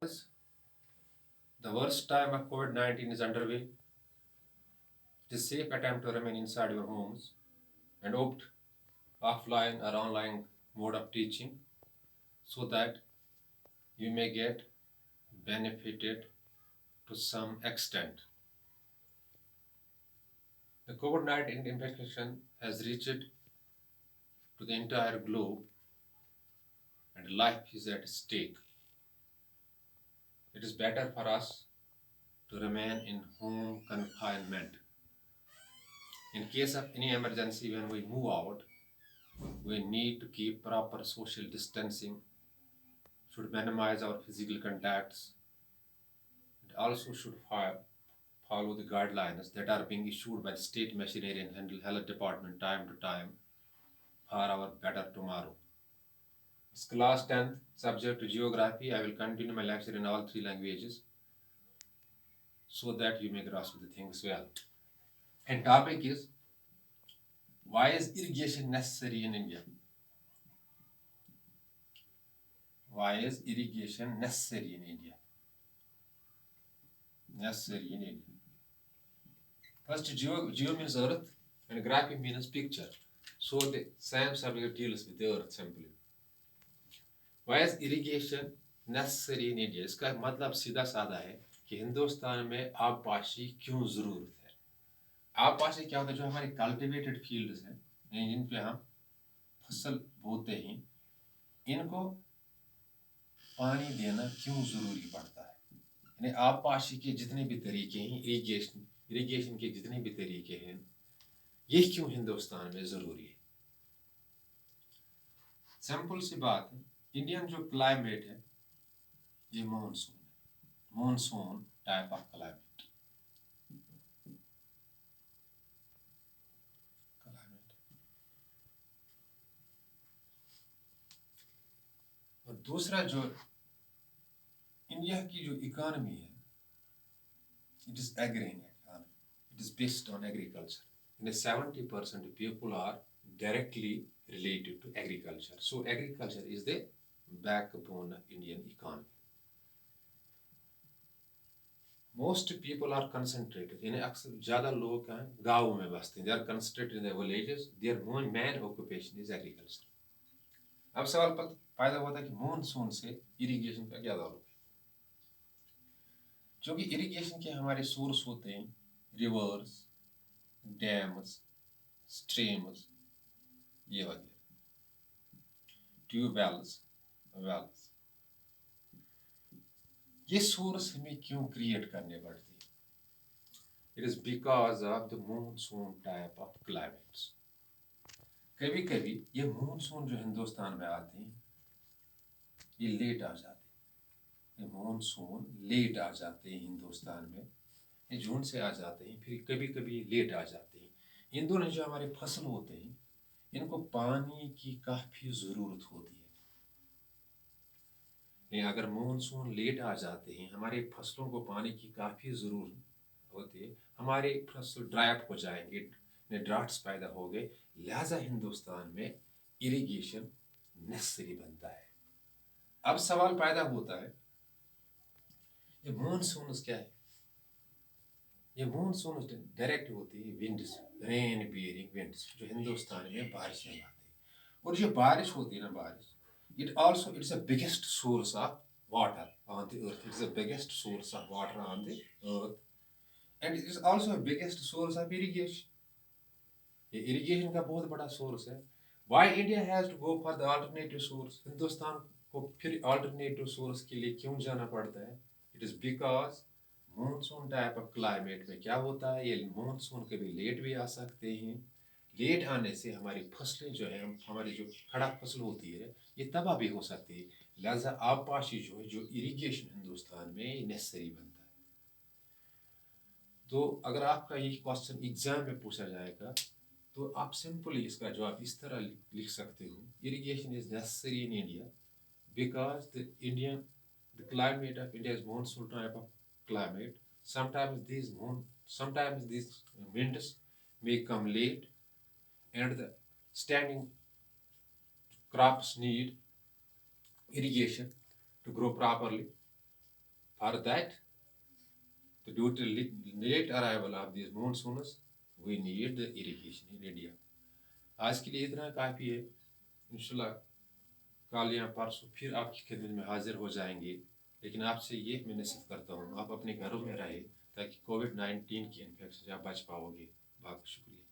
As the worst time of COVID 19 is underway, it is a safe attempt to remain inside your homes and opt offline or online mode of teaching so that you may get benefited to some extent. The COVID 19 infection has reached to the entire globe and life is at stake. It is better for us to remain in home confinement. In case of any emergency, when we move out, we need to keep proper social distancing, should minimize our physical contacts, and also should follow the guidelines that are being issued by the state machinery and health department time to time for our better tomorrow. It's class 10th, subject to geography. I will continue my lecture in all three languages so that you may grasp the things well. And topic is, why is irrigation necessary in India? Why is irrigation necessary in India? Necessary in India. First, geo means earth and graphy means picture. So the same subject deals with the earth simply. Why is irrigation necessary in India? इसका मतलब सीधा साधा है कि हिंदुस्तान में आबपाशी क्यों जरूरत है। आबपाशी क्या होता है? जो हमारे कल्टिवेटेड फील्ड्स हैं जिन पे हम फसल बोते हैं, इनको पानी देना क्यों जरूरी पड़ता है? यानी आबपाशी के जितने भी तरीके हैं, इरिगेशन के जितने भी तरीके हैं, ये क्यों हिंदुस्तान में जरूरी है? सिंपल सी बात है, इंडियन जो क्लाइमेट है ये मानसून है, मानसून टाइप ऑफ क्लाइमेट। और दूसरा जो इंडिया की जो इकोनॉमी है, it is agriculture economy. It is based on agriculture. And 70% of people are directly related to agriculture. So agriculture is the backbone of Indian economy. Most people are concentrated. यानी अक्सर ज़्यादा लोग हैं गाँव में बसते हैं. They are concentrated in their villages. Their main occupation is agriculture. अब सवाल पैदा होता है कि मानसून से इरिगेशन का क्या ताल्लुक है? क्योंकि इरिगेशन के हमारे सोर्स होते हैं रिवर्स, डैम्स, स्ट्रीम्स, ये वगैरह, ट्यूबवेल्स, वेल्स। ये सोर्स हमें क्यों क्रिएट करने पड़ते हैं? It is because of the monsoon type of climates. कभी कभी ये मानसून जो हिंदुस्तान में आते हैं ये लेट आ जाते हैं। ये मानसून लेट आ जाते हैं हिंदुस्तान में, ये जून से आ जाते हैं, फिर कभी कभी लेट आ जाते हैं। इन दोनों जो हमारे फसल होते हैं इनको पानी की काफ़ी ज़रूरत होती है। लेकिन अगर मानसून लेट आ जाते हैं, हमारे फसलों को पानी की काफ़ी ज़रूरत होती है, हमारे फसल ड्राई अप हो जाएंगे, ड्राफ्ट्स पैदा हो गए, लिहाजा हिंदुस्तान में इरिगेशन नेसेसरी बनता है। अब सवाल पैदा होता है, ये मानसून क्या है? ये मानसून डायरेक्ट होती है विंड्स, रेन बियरिंग विंड्स, जो हिंदुस्तान में बारिशें लाते हैं। और जो बारिश होती है ना, बारिश, it's the biggest source of water on the earth. It's the biggest source of water on the earth, and it is also the biggest source of irrigation. ये irrigation का बहुत बड़ा source है. Why India has to go for the alternative source? Hindustan को फिर alternative source के लिए क्यों जाना पड़ता है? It is because monsoon type of climate में क्या होता है, ये मानसून कभी लेट भी आ सकते हैं। लेट आने से हमारी फसलें जो है, हमारी जो खड़ा फसल होती है, ये तबाह भी हो सकती है। लिहाजा आबपाशी जो है, जो इरिगेशन हिंदुस्तान में नेसेसरी बनता है। तो अगर आपका ये क्वेश्चन एग्जाम में पूछा जाएगा तो आप सिंपली इसका जवाब इस तरह लिख सकते हो, irrigation is necessary in India because the climate of India is monsoon type of climate. Sometimes these winds may come late, and the standing crops need irrigation to grow properly. For that, due to late arrival of these monsoons, we need the irrigation in India. आज के लिए इतना काफ़ी है। इंशाल्लाह कल या परसों फिर आपकी खिदमत में हाजिर हो जाएंगे। लेकिन आपसे ये मैं नसीहत करता हूँ, आप अपने घरों में रहे ताकि कोविड-19 की इन्फेक्शन से आप बच पाओगे। बहुत शुक्रिया।